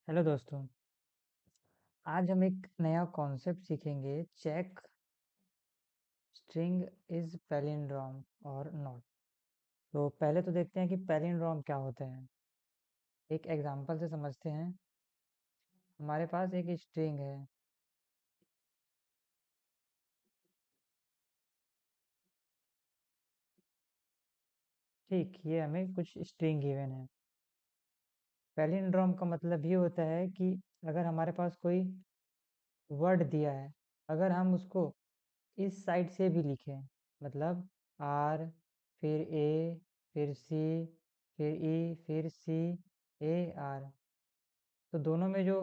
Hello दोस्तों। आज हम एक नया कॉन्सेप्ट सीखेंगे। चेक स्ट्रिंग इज पैलिंड्रोम और नॉट। तो पहले तो देखते हैं कि पैलिंड्रोम क्या होता है। एक एग्जांपल से समझते हैं। हमारे पास एक स्ट्रिंग है। ठीक, ये हमें कुछ स्ट्रिंग गिवन है। पैलिंड्रोम का मतलब ये होता है कि अगर हमारे पास कोई वर्ड दिया है, अगर हम उसको इस साइड से भी लिखें, मतलब आर, फिर ए, फिर सी, फिर ई, फिर सी, ए, आर, तो दोनों में जो,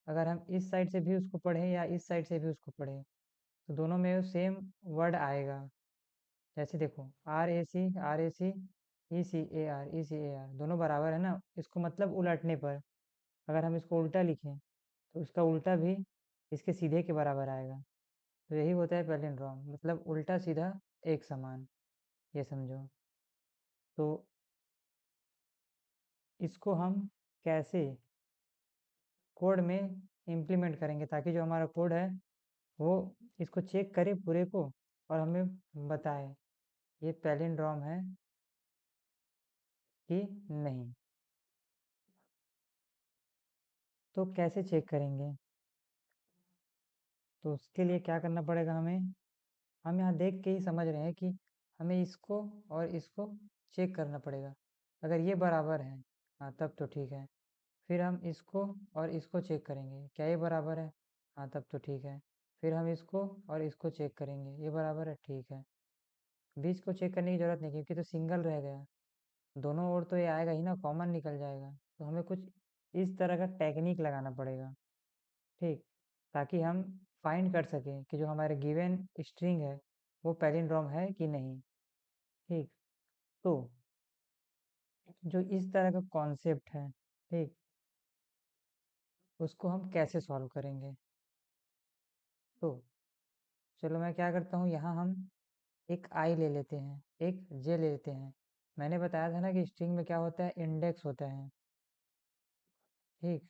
अगर हम इस साइड से भी उसको पढ़ें या इस साइड से भी उसको पढ़ें, तो दोनों में सेम वर्ड आएगा। जैसे देखो, R A C, R A C, E C A R, E C A R, दोनों बराबर है ना। इसको मतलब उलटने पर, अगर हम इसको उल्टा लिखें तो उसका उल्टा भी इसके सीधे के बराबर आएगा। तो यही होता है पैलिंड्रोम, मतलब उल्टा सीधा एक समान, ये समझो। तो इसको हम कैसे कोड में इम्प्लीमेंट करेंगे ताकि जो हमारा कोड है वो इसको चेक करे पूरे को और हमें बताए ये पैलिंड्रोम है कि नहीं। तो कैसे चेक करेंगे? तो उसके लिए क्या करना पड़ेगा हमें? हम यहाँ देख के ही समझ रहे हैं कि हमें इसको और इसको चेक करना पड़ेगा। अगर ये बराबर है, हाँ तब तो ठीक है। फिर हम इसको और इसको चेक करेंगे, क्या ये बराबर है? हाँ तब तो ठीक है। फिर हम इसको और इसको चेक करेंगे, ये बराबर है, ठीक है। बीच को चेक करने की जरूरत नहीं क्योंकि तो सिंगल रह गया। दोनों ओर तो ये आएगा ही ना, कॉमन निकल जाएगा। तो हमें कुछ इस तरह का टेक्निक लगाना पड़ेगा, ठीक, ताकि हम फाइंड कर सकें कि जो हमारे गिवन स्ट्रिंग है वो पैलिंड्रोम है कि नहीं। ठीक। तो जो इस तरह का कॉन्सेप्ट है, ठीक, उसको हम कैसे सॉल्व करेंगे? तो चलो मैं क्या करता हूँ, यहाँ हम एक आई ले लेते हैं, एक जे ले लेते हैं। मैंने बताया था ना कि स्ट्रिंग में क्या होता है, इंडेक्स होता है। ठीक।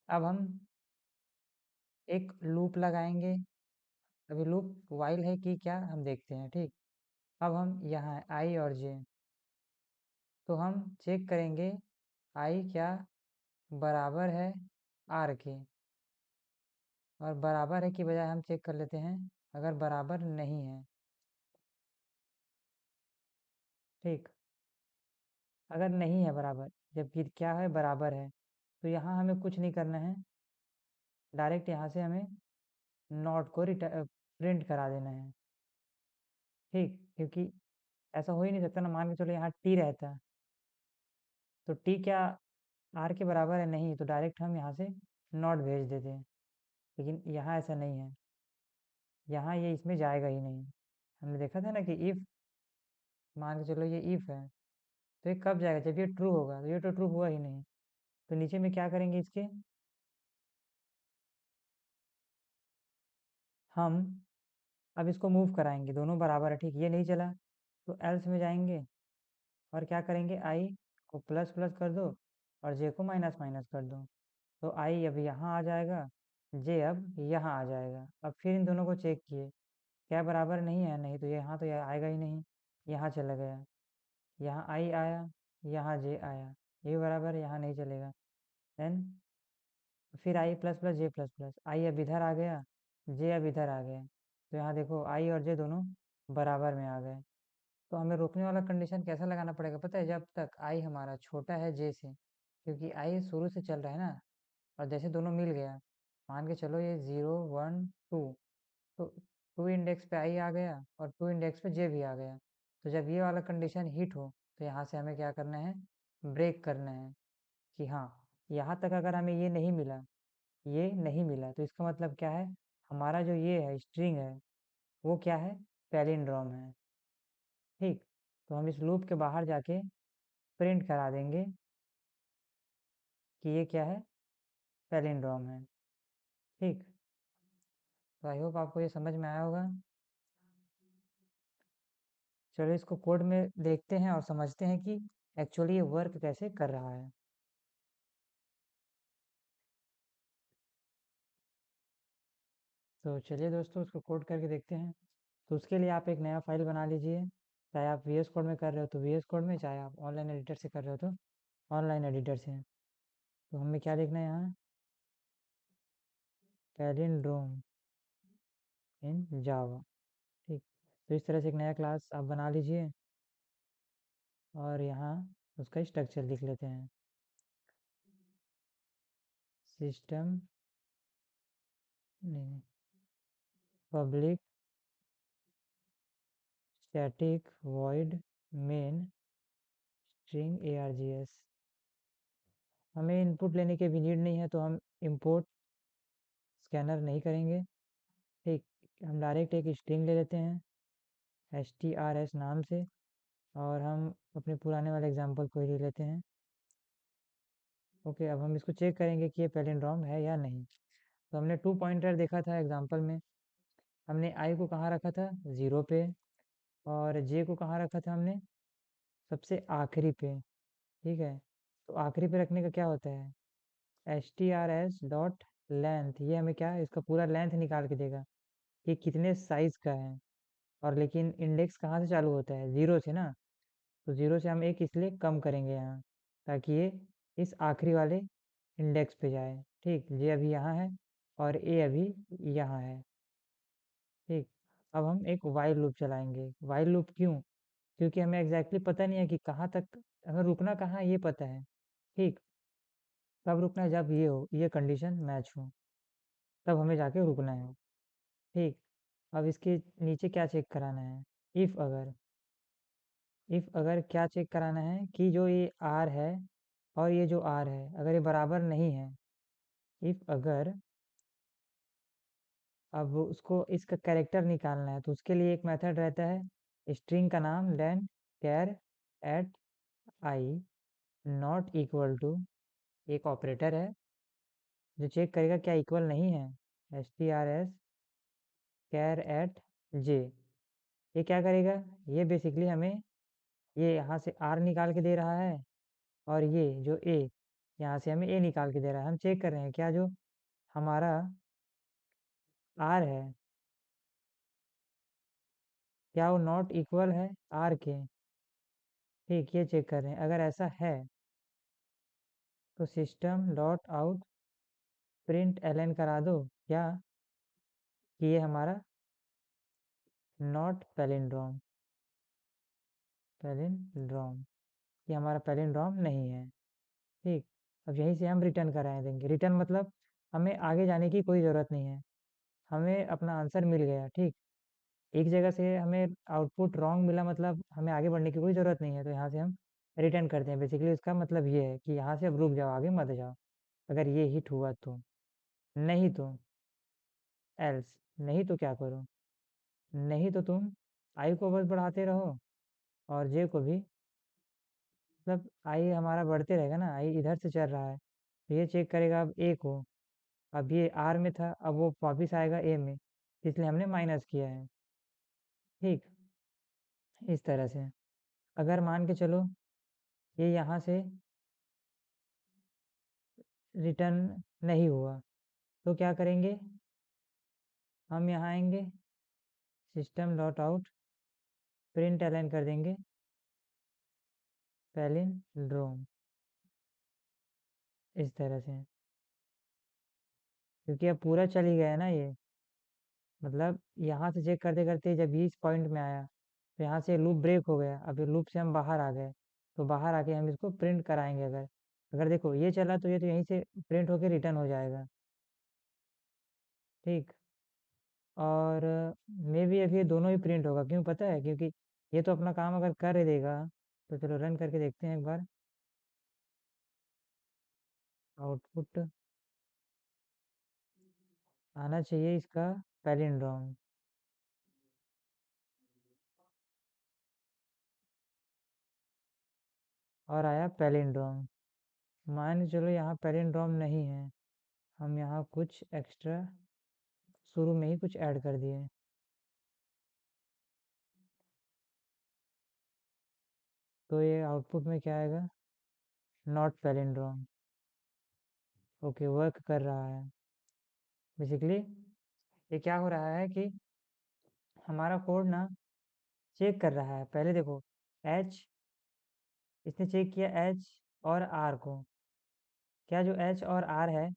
अब हम एक लूप लगाएंगे। अभी लूप वाइल है कि क्या हम देखते हैं। ठीक। अब हम यहाँ आई और जे, तो हम चेक करेंगे आई क्या बराबर है आर के। और बराबर है की बजाय हम चेक कर लेते हैं अगर बराबर नहीं है। ठीक। अगर नहीं है बराबर, जबकि क्या है, बराबर है, तो यहाँ हमें कुछ नहीं करना है। डायरेक्ट यहाँ से हमें नॉट को प्रिंट करा देना है। ठीक, क्योंकि ऐसा हो ही नहीं सकता ना, मान के चलो यहाँ टी रहता, तो टी क्या आर के बराबर है? नहीं, तो डायरेक्ट हम यहाँ से नॉट भेज देते हैं। लेकिन यहाँ ऐसा नहीं है, यहाँ ये इसमें जाएगा ही नहीं। हमने देखा था ना कि इफ, मान के चलो ये इफ है, तो ये कब जाएगा? जब ये ट्रू होगा। तो ये तो ट्रू हुआ ही नहीं। तो नीचे में क्या करेंगे इसके, हम अब इसको मूव कराएंगे, दोनों बराबर है, ठीक, ये नहीं चला, तो एल्स में जाएंगे और क्या करेंगे, आई को प्लस प्लस कर दो और जे को माइनस माइनस कर दो। तो आई अब यहाँ आ जाएगा, जे अब यहाँ आ जाएगा। अब फिर इन दोनों को चेक किए, क्या बराबर नहीं है? नहीं, तो यहाँ तो यह आएगा ही नहीं, यहाँ चला गया। यहाँ आई आया, यहाँ जे आया, ये बराबर है, यहाँ नहीं चलेगा। देन फिर आई प्लस प्लस जे प्लस प्लस, आई अब इधर आ गया, जे अब इधर आ गया। तो यहाँ देखो आई और जे दोनों बराबर में आ गए। तो हमें रोकने वाला कंडीशन कैसा लगाना पड़ेगा पता है? जब तक आई हमारा छोटा है जे से, क्योंकि आई शुरू से चल रहा है ना। और जैसे दोनों मिल गया, मान के चलो ये 0 1 2, तो 2 इंडेक्स पे आई आ गया और 2 इंडेक्स पे जे भी आ गया। तो जब ये वाला कंडीशन हिट हो तो यहाँ से हमें क्या करना है, ब्रेक करना है कि हाँ, यहाँ तक अगर हमें ये नहीं मिला, ये नहीं मिला, तो इसका मतलब क्या है, हमारा जो ये है स्ट्रिंग है वो क्या है, पैलिंड्रोम है। ठीक। तो हम इस लूप के बाहर जाके प्रिंट करा देंगे कि ये क्या है, पैलिंड्रोम है। ठीक। तो आई होप आपको ये समझ में आया होगा। चलो इसको कोड में देखते हैं और समझते हैं कि एक्चुअली ये वर्क कैसे कर रहा है। तो चलिए दोस्तों उसको कोड करके देखते हैं। तो उसके लिए आप एक नया फाइल बना लीजिए। चाहे आप वी एस कोड में कर रहे हो तो वी एस कोड में, चाहे आप ऑनलाइन एडिटर से कर रहे हो तो ऑनलाइन एडिटर से। तो हमें क्या देखना है यहाँ, पैलिंड्रोम इन जावा। ठीक। तो इस तरह से एक नया क्लास आप बना लीजिए और यहाँ उसका स्ट्रक्चर लिख लेते हैं। सिस्टम नहीं, public static void main string args। हमें इनपुट लेने की भी नीड नहीं है तो हम इंपोर्ट स्कैनर नहीं करेंगे। ठीक। हम डायरेक्ट एक स्ट्रिंग ले लेते हैं strs नाम से, और हम अपने पुराने वाले एग्जांपल को ही ले लेते हैं। ओके, अब हम इसको चेक करेंगे कि ये पैलिंड्रोम है या नहीं। तो हमने 2 पॉइंटर देखा था एग्जांपल में। हमने आई को कहाँ रखा था, 0 पे, और जे को कहाँ रखा था हमने, सबसे आखिरी पे। ठीक है। तो आखिरी पे रखने का क्या होता है, strs डॉट लेंथ, ये हमें क्या है, इसका पूरा लेंथ निकाल के देगा कि कितने साइज का है। और लेकिन इंडेक्स कहाँ से चालू होता है, 0 से ना। तो 0 से हम एक इसलिए कम करेंगे यहाँ, ताकि ये इस आखिरी वाले इंडेक्स पे जाए। ठीक, ये अभी यहाँ है और ए अभी यहाँ है। ठीक। अब हम एक वाइल लूप चलाएंगे। वाइल लूप क्यों, क्योंकि हमें एग्जैक्टली पता नहीं है कि कहाँ तक हमें रुकना, कहाँ ये पता है। ठीक। कब रुकना है, जब ये हो, ये कंडीशन मैच हो, तब हमें जाके रुकना है। ठीक। अब इसके नीचे क्या चेक कराना है, इफ़ अगर क्या चेक कराना है कि जो ये आर है और ये जो आर है अगर ये बराबर नहीं है। इफ़ अगर, अब उसको इसका कैरेक्टर निकालना है तो उसके लिए एक मेथड रहता है स्ट्रिंग का नाम then char at I not equal to, एक ऑपरेटर है जो चेक करेगा क्या इक्वल नहीं है, strs कैर एट जे। ये क्या करेगा, ये बेसिकली हमें ये यहाँ से आर निकाल के दे रहा है, और ये जो ए यहाँ से हमें ए निकाल के दे रहा है। हम चेक कर रहे हैं क्या जो हमारा आर है क्या वो नॉट इक्वल है आर के। ठीक, ये चेक कर रहे हैं। अगर ऐसा है तो system dot out println करा दो क्या, कि ये हमारा नॉट पैलिंड्रोम, पैलिंड्रोम, ये हमारा पैलिंड्रोम नहीं है। ठीक। अब यहीं से हम रिटर्न कराए देंगे। रिटर्न मतलब हमें आगे जाने की कोई ज़रूरत नहीं है, हमें अपना आंसर मिल गया। ठीक। एक जगह से हमें आउटपुट रॉन्ग मिला, मतलब हमें आगे बढ़ने की कोई ज़रूरत नहीं है, तो यहाँ से हम रिटर्न करते हैं। बेसिकली उसका मतलब ये है कि यहाँ से अब रुक जाओ, आगे मत जाओ, अगर ये हिट हुआ तो। नहीं तो एल्स, नहीं तो क्या करो, नहीं तो तुम आई को बस बढ़ाते रहो और जे को भी, मतलब आई हमारा बढ़ते रहेगा ना, आई इधर से चल रहा है तो ये चेक करेगा अब ए को। अब ये आर में था, अब वो वापिस आएगा ए में, इसलिए हमने माइनस किया है। ठीक। इस तरह से अगर मान के चलो ये यहाँ से रिटर्न नहीं हुआ तो क्या करेंगे, हम यहाँ आएंगे system dot out println कर देंगे पैलिंड्रोम, इस तरह से। क्योंकि अब पूरा चल ही गया ना ये, मतलब यहाँ से चेक करते करते जब ये इस पॉइंट में आया तो यहाँ से लूप ब्रेक हो गया, अब ये लूप से हम बाहर आ गए। तो बाहर आके हम इसको प्रिंट कराएंगे। अगर अगर देखो ये चला तो ये तो यहीं से प्रिंट होके रिटर्न हो जाएगा। ठीक। और मे भी अभी ये दोनों ही प्रिंट होगा, क्यों पता है, क्योंकि ये तो अपना काम अगर कर ही देगा। तो चलो रन करके देखते हैं एक बार। आउटपुट आना चाहिए इसका पैलिंड्रोम, और आया पैलिंड्रोम। मान के चलो यहाँ पैलिंड्रोम नहीं है, हम यहाँ कुछ एक्स्ट्रा शुरू में ही कुछ ऐड कर दिए। तो ये आउटपुट में क्या आएगा, नॉट पैलिंड्रोम। ओके, वर्क कर रहा है बेसिकली। ये क्या हो रहा है कि हमारा कोड ना चेक कर रहा है। पहले देखो, एच, इसने चेक किया एच और आर को। क्या जो एच और आर है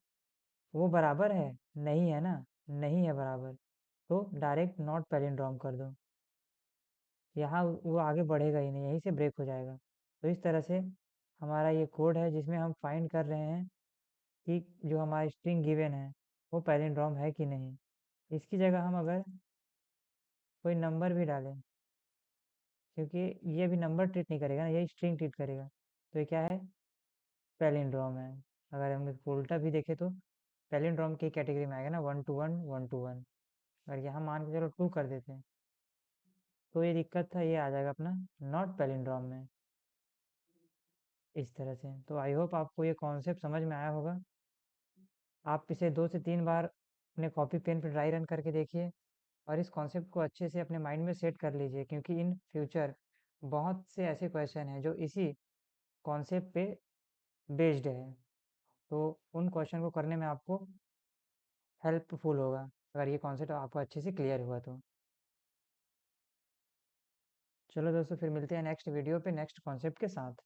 वो बराबर है? नहीं है ना, नहीं है बराबर। तो डायरेक्ट नॉट पैलिंड्रोम कर दो। यहाँ वो आगे बढ़ेगा ही नहीं, यहीं से ब्रेक हो जाएगा। तो इस तरह से हमारा ये कोड है जिसमें हम फाइंड कर रहे हैं कि जो हमारी स्ट्रिंग गिवन है वो पैलिंड्रोम है कि नहीं। इसकी जगह हम अगर कोई नंबर भी डालें, क्योंकि ये अभी नंबर ट्रीट नहीं करेगा ना, ये स्ट्रिंग ट्रीट करेगा, तो ये क्या है? पैलिंड्रोम है। अगर हम इसको उल्टा भी देखें तो पैलिंड्रोम की कैटेगरी में आएगा ना, 1 to 1 1 to 1। अगर यहाँ मान के चलो 2 कर देते हैं तो ये दिक्कत था, ये आ जाएगा अपना नॉट पैलिंड्रोम में। इस तरह से तो आई होप आपको ये कॉन्सेप्ट समझ में आया होगा। आप इसे 2 से 3 बार अपने कॉपी पेन पे ड्राई रन करके देखिए और इस कॉन्सेप्ट को अच्छे से अपने माइंड में सेट कर लीजिए, क्योंकि इन फ्यूचर बहुत से ऐसे क्वेश्चन हैं जो इसी कॉन्सेप्ट पे बेस्ड है। तो उन क्वेश्चन को करने में आपको हेल्पफुल होगा अगर ये कॉन्सेप्ट आपको अच्छे से क्लियर हुआ तो। चलो दोस्तों, फिर मिलते हैं नेक्स्ट वीडियो पे नेक्स्ट कॉन्सेप्ट के साथ।